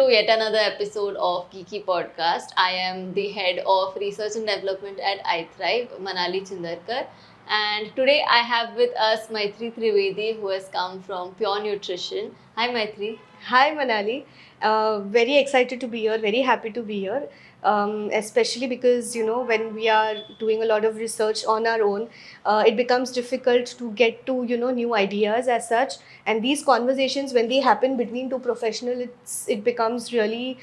yet another episode of Geeky Podcast. I am the head of research and development at iThrive, Manali Chindarkar. And today I have with us Maitri Trivedi, who has come from Pure Nutrition. Hi, Maitri. Hi, Manali. Very excited to be here, very happy to be here. Especially because, when we are doing a lot of research on our own, it becomes difficult to get to, new ideas as such. And these conversations, when they happen between two professionals, it becomes really,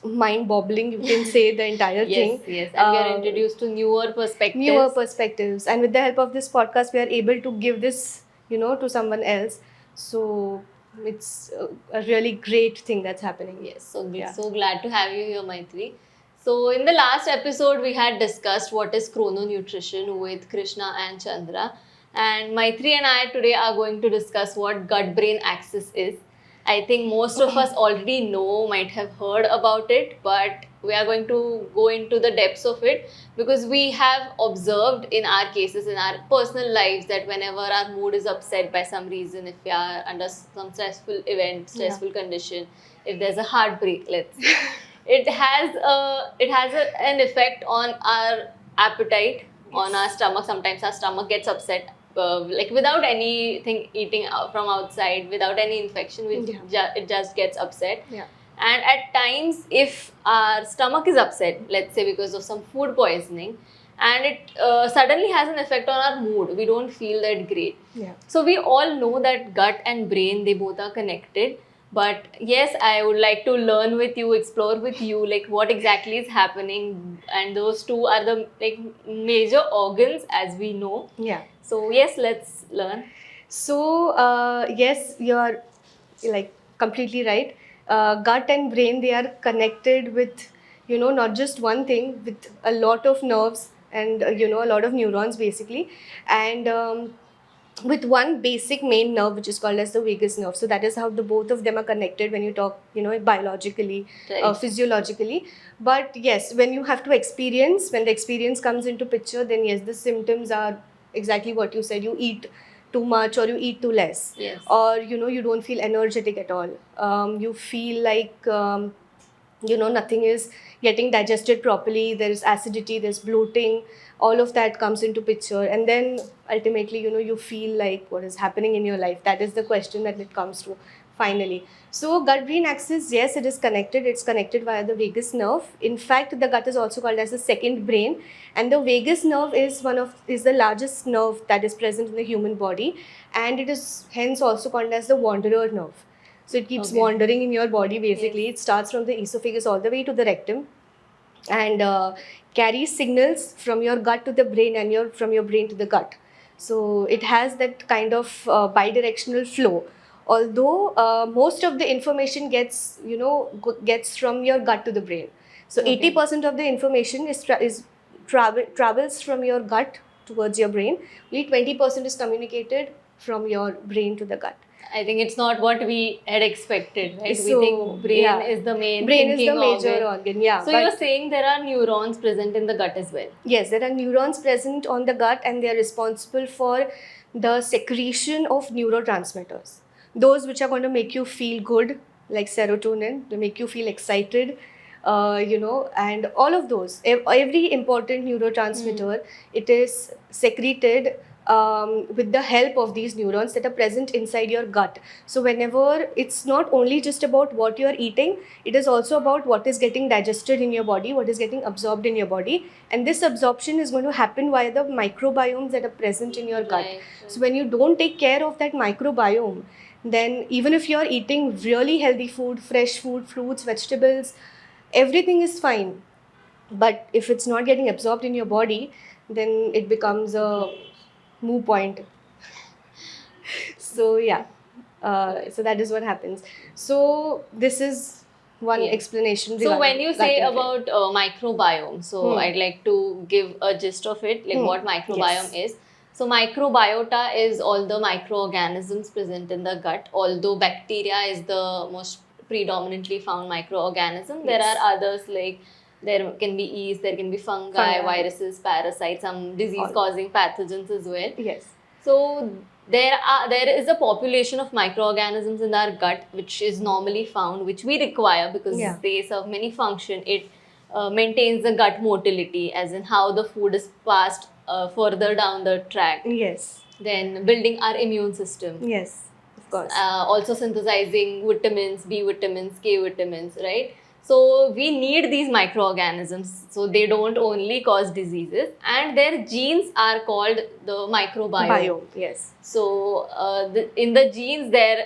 mind-boggling, you can say, the entire thing. Yes, and we are introduced to newer perspectives. Newer perspectives. And with the help of this podcast, we are able to give this, to someone else. So it's a really great thing that's happening. Yes, so glad to have you here, Maitri. So in the last episode, we had discussed what is chrononutrition with Krishna and Chandra. And Maitri and I today are going to discuss what gut-brain axis is. I think most of us already know, might have heard about it, but we are going to go into the depths of it because we have observed in our cases, in our personal lives, that whenever our mood is upset by some reason, if we are under some stressful event, stressful condition, if there's a heartbreak, let's say, an effect on our appetite, on our stomach. Sometimes our stomach gets upset. Like without anything eating from outside, without any infection, it just gets upset. Yeah. And at times, if our stomach is upset, let's say because of some food poisoning, and it suddenly has an effect on our mood, we don't feel that great. Yeah. So we all know that gut and brain, they both are connected. But yes, I would like to learn with you, explore with you, like what exactly is happening. And those two are the major organs, as we know. Yeah. So yes, let's learn. So yes, you're completely right. Gut and brain, they are connected with, not just one thing, with a lot of nerves and, a lot of neurons basically. And with one basic main nerve, which is called as the vagus nerve. So that is how the both of them are connected when you talk, biologically, Right. physiologically. But yes, when you have to experience, when the experience comes into picture, then yes, the symptoms are exactly what you said. You eat too much or you eat too less. Yes. Or, you don't feel energetic at all. You feel like, nothing is getting digested properly. There is acidity, there's bloating, all of that comes into picture. And then ultimately, you feel like what is happening in your life. That is the question that it comes to finally. So gut brain axis, yes, it is connected. It's connected via the vagus nerve. In fact, the gut is also called as the second brain, and the vagus nerve is the largest nerve that is present in the human body, and it is hence also called as the wanderer nerve. So it keeps wandering in your body basically. Yes. It starts from the esophagus all the way to the rectum, and carries signals from your gut to the brain and from your brain to the gut. So it has that kind of bidirectional flow. Although most of the information gets from your gut to the brain. So 80% of the information travels from your gut towards your brain. Only 20% is communicated from your brain to the gut. I think it's not what we had expected, right? So, we think brain is the main brain is the thinking major organ, yeah. So you're saying there are neurons present in the gut as well? Yes, there are neurons present on the gut, and they are responsible for the secretion of neurotransmitters. Those which are going to make you feel good, like serotonin, to make you feel excited, and all of those. Every important neurotransmitter, it is secreted with the help of these neurons that are present inside your gut. So whenever, it's not only just about what you're eating, it is also about what is getting digested in your body, what is getting absorbed in your body. And this absorption is going to happen via the microbiomes that are present in your gut. Right. So when you don't take care of that microbiome, then even if you're eating really healthy food, fresh food, fruits, vegetables, everything is fine. But if it's not getting absorbed in your body, then it becomes a moo point. So yeah, so that is what happens. So this is one explanation. So when you say gut and about microbiome, so I'd like to give a gist of it, like what microbiome is. So microbiota is all the microorganisms present in the gut. Although bacteria is the most predominantly found microorganism, there are others, like there can be yeast, there can be fungi, viruses, parasites, some disease-causing pathogens as well. Yes. So there is a population of microorganisms in our gut which is normally found, which we require because Yeah. they serve many function. It maintains the gut motility, as in how the food is passed further down the tract. Yes. Then building our immune system. Yes. Of course. Also synthesizing vitamins, B vitamins, K vitamins, right? So we need these microorganisms so they don't only cause diseases, and their genes are called the microbiome. Biome. Yes. So in the genes, their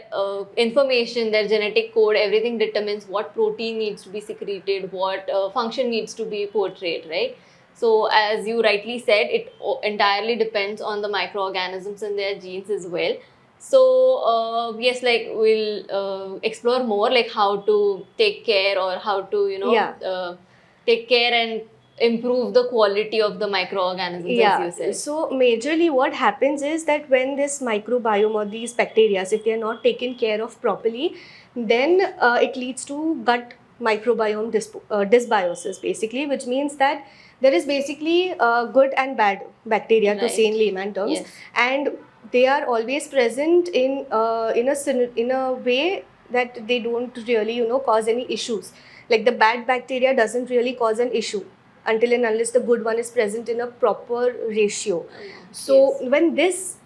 information, their genetic code, everything determines what protein needs to be secreted, what function needs to be portrayed, right? So as you rightly said, it entirely depends on the microorganisms and their genes as well. So yes, like we'll explore more like how to take care, or how to take care and improve the quality of the microorganisms, as you said. So majorly what happens is that when this microbiome or these bacteria, if they are not taken care of properly, then it leads to gut microbiome dysbiosis basically, which means that there is basically good and bad bacteria, to Right. say in layman terms. Yes. And they are always present in a way that they don't really cause any issues. Like the bad bacteria doesn't really cause an issue until and unless the good one is present in a proper ratio. So Yes. when this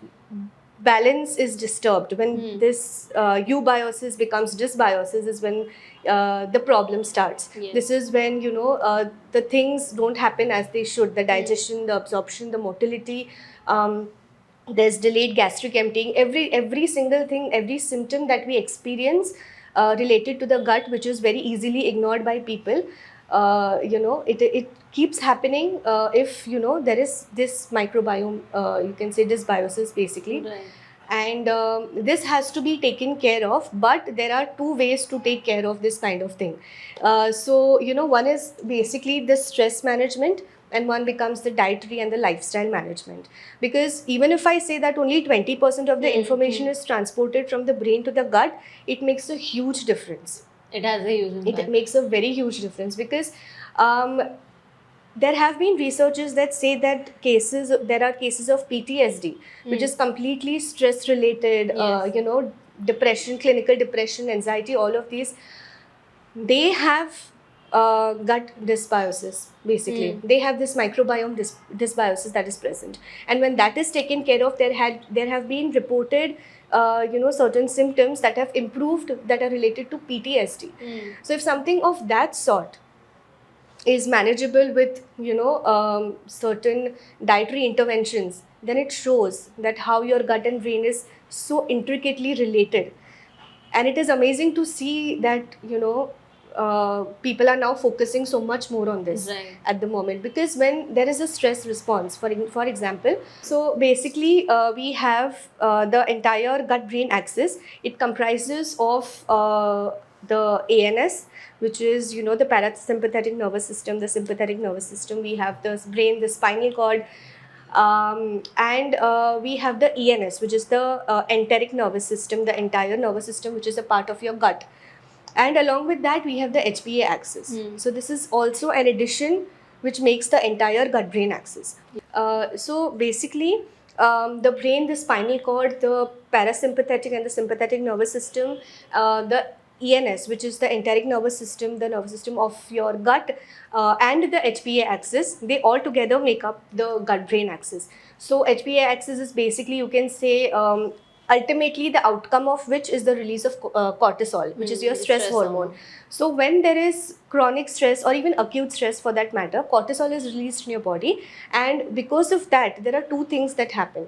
balance is disturbed, when this eubiosis becomes dysbiosis, is when the problem starts. Yes. This is when the things don't happen as they should. The digestion, the absorption, the motility. There's delayed gastric emptying. Every single thing, every symptom that we experience related to the gut, which is very easily ignored by people, it keeps happening if there is this microbiome, you can say dysbiosis basically. Right. And this has to be taken care of, but there are two ways to take care of this kind of thing. So one is basically the stress management, and one becomes the dietary and the lifestyle management. Because even if I say that only 20% of the information is transported from the brain to the gut, it makes a huge difference. It has a huge impact. It makes a very huge difference, because there have been researches that say that there are cases of PTSD, which is completely stress related, Yes. depression, clinical depression, anxiety, all of these. They have gut dysbiosis basically. They have this microbiome dysbiosis that is present, and when that is taken care of, there have been reported certain symptoms that have improved, that are related to PTSD. So if something of that sort is manageable with certain dietary interventions, then it shows that how your gut and brain is so intricately related. And it is amazing to see that people are now focusing so much more on this. Right. At the moment, because when there is a stress response, for example, so basically we have the entire gut brain axis. It comprises of the ANS, which is the parasympathetic nervous system, the sympathetic nervous system. We have the brain, the spinal cord, and we have the ENS, which is the enteric nervous system, the entire nervous system, which is a part of your gut. And along with that, we have the HPA axis. So this is also an addition which makes the entire gut brain axis. So basically, the brain, the spinal cord, the parasympathetic and the sympathetic nervous system, the ENS, which is the enteric nervous system, the nervous system of your gut, and the HPA axis, they all together make up the gut brain axis. So HPA axis is basically, you can say, ultimately the outcome of which is the release of cortisol, which is your stress hormone. So when there is chronic stress, or even acute stress for that matter, cortisol is released in your body, and because of that, there are two things that happen.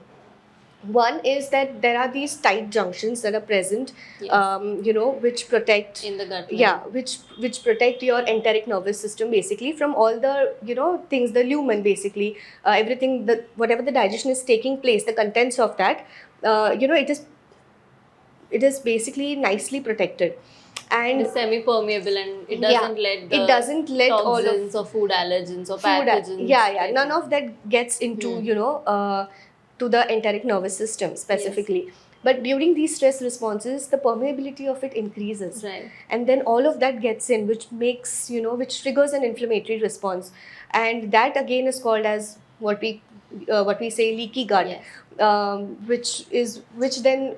One is that there are these tight junctions that are present, which protect in the gut. Which protect your enteric nervous system basically from all the things, the lumen basically, everything, whatever the digestion is taking place, the contents of that, it is basically nicely protected. And it's semi-permeable, and it doesn't let toxins or food allergens or pathogens. None of that gets into to the enteric nervous system specifically. Yes. But during these stress responses, the permeability of it increases. Right. And then all of that gets in, which makes, which triggers an inflammatory response. And that again is called as what we what we say leaky gut, Yes. which then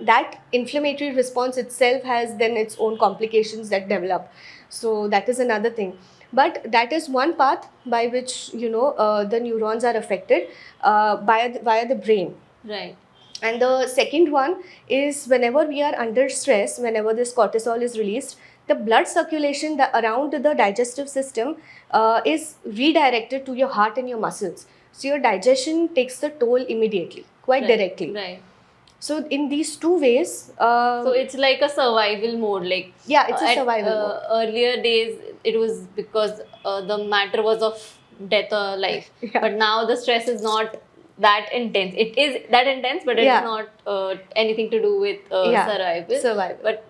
that inflammatory response itself has then its own complications that develop. So that is another thing. But that is one path by which the neurons are affected via the brain. Right. And the second one is whenever we are under stress, whenever this cortisol is released, the blood circulation around the digestive system is redirected to your heart and your muscles. So your digestion takes the toll immediately, quite directly. Right. So in these two ways, so it's like a survival mode. Like yeah, it's a survival mode. Earlier days, it was because the matter was of death or life. Yeah. But now the stress is not that intense. It is that intense, but Yeah. it's not anything to do with survival. Survival. But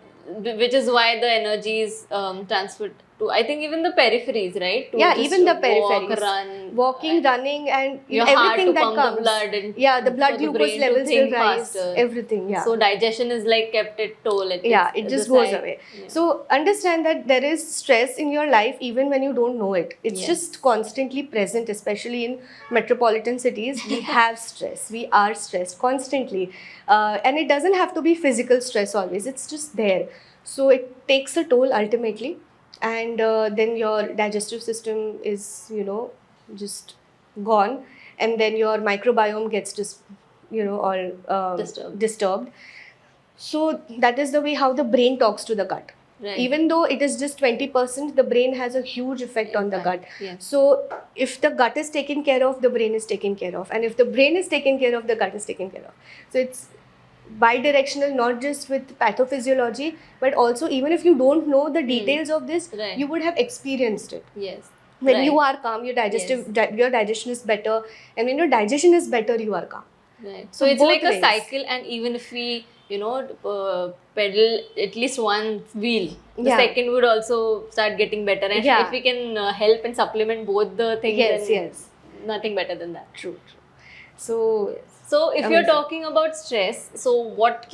which is why the energy is transferred to, I think, even the peripheries, right? To Yeah, just even the walk, peripheries. run, Walking, running, and your heart everything to that pump comes. the blood and Yeah, the blood for the glucose brain to levels will think rise. faster. Everything, yeah. So digestion is like kept at toll. It Just goes away. Yeah. So understand that there is stress in your life even when you don't know it. It's Yes. just constantly present, especially in metropolitan cities. We have stress. We are stressed constantly. And it doesn't have to be physical stress always. It's just there. So it takes a toll ultimately. And then your digestive system is, just gone. And then your microbiome gets just, all disturbed. So that is the way how the brain talks to the gut. Right. Even though it is just 20%, the brain has a huge effect on the gut. Yes. So if the gut is taken care of, the brain is taken care of. And if the brain is taken care of, the gut is taken care of. So it's bi-directional, not just with pathophysiology, but also even if you don't know the details of this, Right. you would have experienced it. Yes. When Right. you are calm, your your digestion is better. And when your digestion is better, you are calm. Right. So So it's both like a ways. cycle, and even if we, pedal at least one wheel, the Yeah. second would also start getting better. And Yeah. if we can help and supplement both the things, Yes, then yes. nothing better than that. True. So So if you're Amazing. talking about stress, so what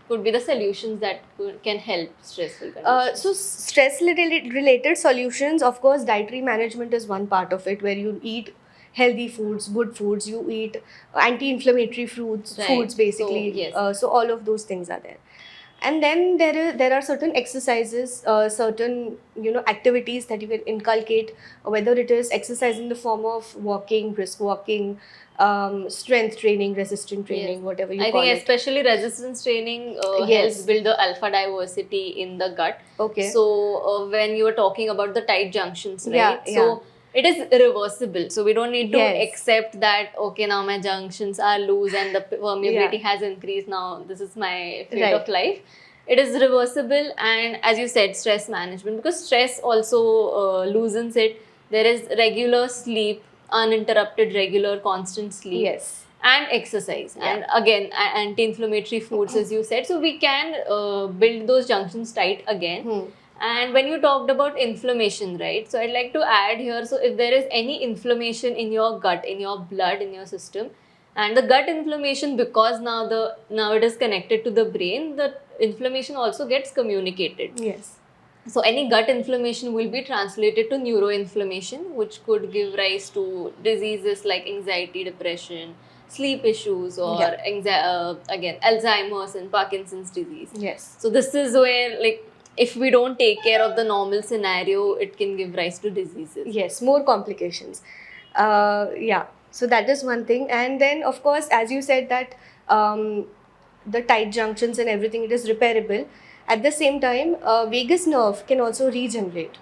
could be the solutions that can help stressful conditions? so stress related solutions, of course, dietary management is one part of it, where you eat healthy foods, good foods, you eat anti-inflammatory foods, Right. basically. So, yes. So all of those things are there. And then there are certain exercises, certain activities that you can inculcate, whether it is exercise in the form of walking, brisk walking, strength training, resistance training, Yes. whatever you I call think it. especially resistance training Yes. helps build the alpha diversity in the gut. Okay. So when you were talking about the tight junctions, right? Yeah, So it is reversible. So we don't need to Yes. accept that, okay, now my junctions are loose and the permeability has increased. Now this is my fate Right. of life. It is reversible, and as you said, stress management, because stress also loosens it. There is regular sleep, uninterrupted, regular, constant sleep. Yes. And exercise, Yeah. and again anti-inflammatory foods, as you said, so we can build those junctions tight again. And when you talked about inflammation, right, so I'd like to add here, so if there is any inflammation in your gut, in your blood, in your system, and the gut inflammation, because now it is connected to the brain, the inflammation also gets communicated. Yes. So any gut inflammation will be translated to neuroinflammation, which could give rise to diseases like anxiety, depression, sleep issues, or again Alzheimer's and Parkinson's disease. Yes. So this is where, like, if we don't take care of the normal scenario, it can give rise to diseases. Yes, more complications. Yeah. So that is one thing. And then, of course, as you said that the tight junctions and everything, it is repairable. At the same time, vagus nerve can also regenerate.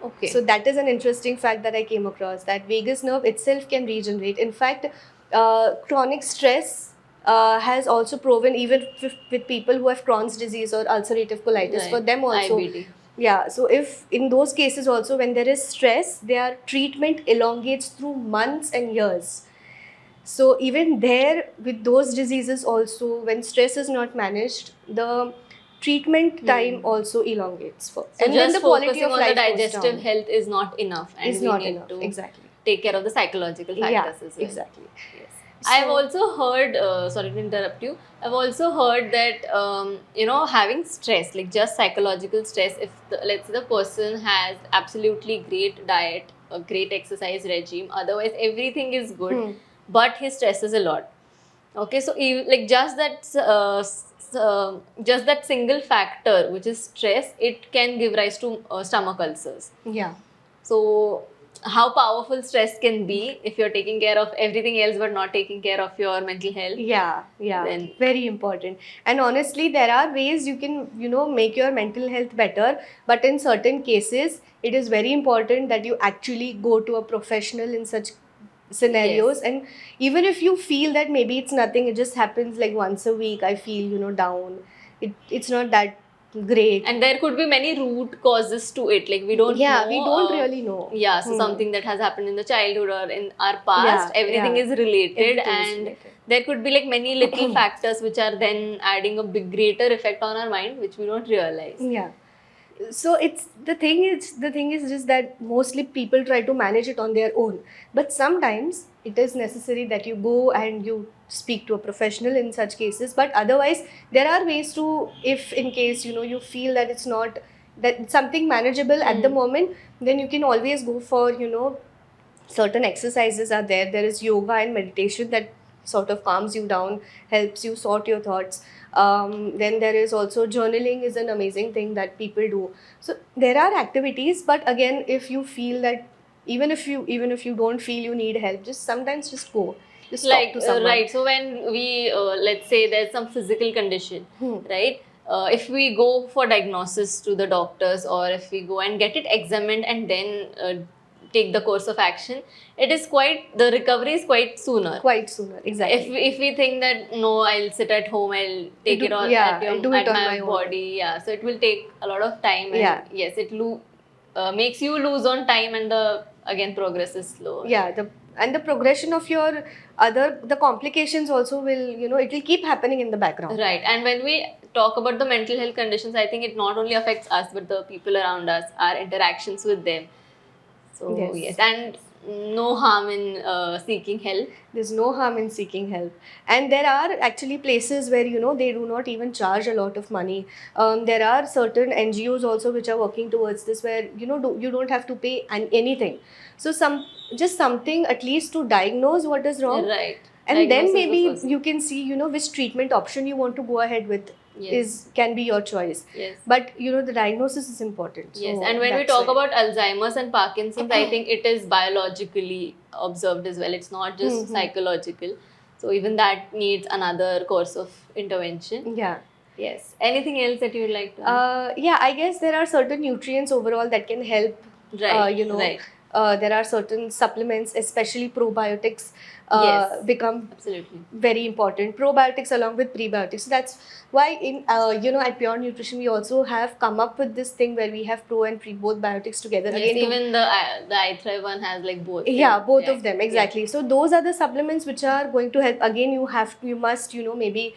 Okay. So that is an interesting fact that I came across, that vagus nerve itself can regenerate. In fact, chronic stress has also proven, even with people who have Crohn's disease or ulcerative colitis, for them also. IBD. Yeah, so if in those cases also, when there is stress, their treatment elongates through months and years. So even there, with those diseases also, when stress is not managed, the treatment time also elongates. So and then just the quality focusing of on life the goes digestive down. health is not enough, and Is we not need enough. to Exactly. take care of the psychological factors as well. Exactly. Yes. So- I've also heard, sorry to interrupt you, I've also heard that, having stress, like just psychological stress, if let's say the person has absolutely great diet, a great exercise regime. Otherwise, everything is good, Hmm. but he stresses a lot. Okay, so like just that single factor, which is stress, it can give rise to stomach ulcers. Yeah. So, how powerful stress can be if you're taking care of everything else but not taking care of your mental health. Yeah, Then very important. And honestly, there are ways you can, make your mental health better. But in certain cases, it is very important that you actually go to a professional in such scenarios. Yes. And even if you feel that maybe it's nothing, it just happens like once a week, I feel, down. It's not that great. And there could be many root causes to it. Like we don't Yeah, know. we don't really know. Yeah, so something that has happened in the childhood or in our past, Yeah, everything yeah. is related, Everything is and related. there could be like many little factors which are then adding a big greater effect on our mind, which we don't realize. Yeah. So it's the thing is just that mostly people try to manage it on their own, but sometimes it is necessary that you go and you speak to a professional in such cases. But otherwise, there are ways to, if in case you feel that it's not that it's something manageable at the moment, then you can always go for certain exercises are there. There is yoga and meditation that sort of calms you down, helps you sort your thoughts. Then there is also journaling is an amazing thing that people do. So there are activities, but again, if you feel that even if you don't feel you need help, just sometimes just go, just talk to someone. Right, so when we let's say there's some physical condition, Hmm. right, if we go for diagnosis to the doctors, or if we go and get it examined and then take the course of action, the recovery is quite sooner. Quite sooner, exactly. If we think that no, I'll sit at home, I'll take it all I'll do it at on my my own. body, yeah, so it will take a lot of time, and Yeah. yes, it makes you lose on time, and the again progress is slow. Yeah, the progression of your the complications also will, it will keep happening in the background. Right, and when we talk about the mental health conditions, I think it not only affects us but the people around us, our interactions with them. So yes, and no harm in seeking help. There's no harm in seeking help, and there are actually places where they do not even charge a lot of money. There are certain NGOs also which are working towards this, where you don't have to pay anything. So just something at least to diagnose what is wrong, Right, and then diagnosis maybe the first. you can see which treatment option you want to go ahead with. Yes. Can be your choice. Yes. But the diagnosis is important. Yes, So and when we that's talk why. about Alzheimer's and Parkinson's, I think it is biologically observed as well. It's not just psychological. So even that needs another course of intervention. Yeah. Yes. Anything else that you would like to add? Yeah, I guess there are certain nutrients overall that can help. Right, right. There are certain supplements, especially probiotics, Yes. become Absolutely. very important. Probiotics along with prebiotics. So that's why in at Pure Nutrition we also have come up with this thing where we have pro and pre both biotics together. Yes, Again, even the iThrive one has like both. yeah, both Yeah. of them, exactly. So those are the supplements which are going to help. Again, you must maybe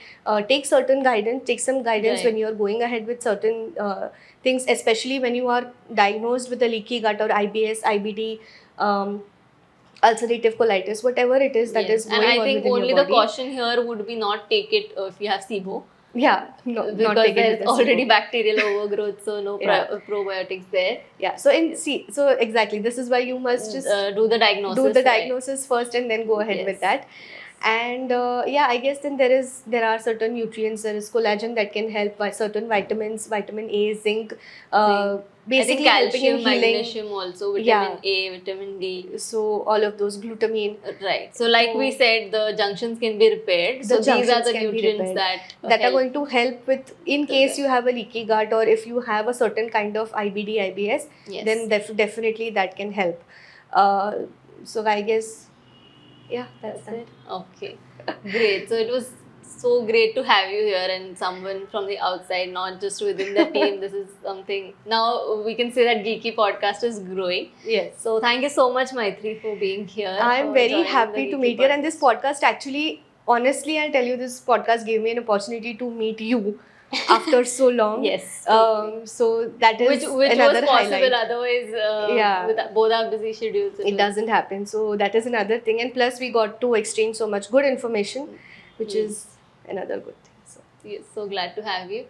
take some guidance Right. when you are going ahead with certain things, especially when you are diagnosed with a leaky gut or IBS, IBD, ulcerative colitis, whatever it is that is And going I on think within only your the body. caution here would be not take it if you have SIBO. Yeah, no, not Because take it there's with a already SIBO. bacterial overgrowth, so no Yeah. probiotics there. Yeah, so exactly, this is why you must just Do the diagnosis. do the right. diagnosis first and then go ahead Yes. with that. And yeah, I guess then there are certain nutrients. There is collagen that can help by certain vitamins, vitamin A, zinc, I think basically helping in calcium, healing. magnesium also, vitamin Yeah. A, vitamin D. So all of those, glutamine. Right. So like we said, the junctions can be repaired. The So these are junctions the can be nutrients repaired. that Are going to help with, in case Correct. you have a leaky gut or if you have a certain kind of IBD, IBS, Yes. then definitely that can help. So I guess, yeah, that's that. it. Okay. Great. So it was so great to have you here and someone from the outside, not just within the team. This is something, now we can say that Geeky Podcast is growing. Yes. So thank you so much, Maitri, for being here. I'm for very joining happy the to Geeky meet you. And this Podcast. podcast actually, honestly, I'll tell you, this podcast gave me an opportunity to meet you after so long. Yes, totally. So that is Which another was possible, highlight. otherwise Yeah. with both our busy schedules. It doesn't happen. So that is another thing. And plus, we got to exchange so much good information, which is another good thing. So Yes, so glad to have you.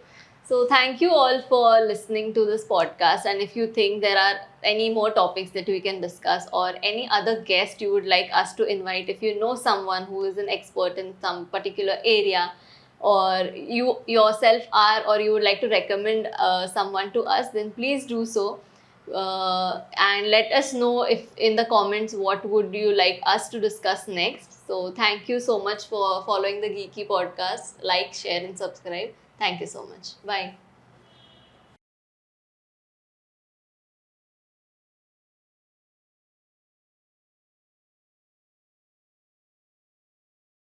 So thank you all for listening to this podcast. And if you think there are any more topics that we can discuss or any other guest you would like us to invite, if you know someone who is an expert in some particular area, or you yourself are, or you would like to recommend someone to us, then please do so. And let us know if in the comments what would you like us to discuss next. So thank you so much for following the Geeky Podcast. Like, share, and subscribe. Thank you so much. Bye.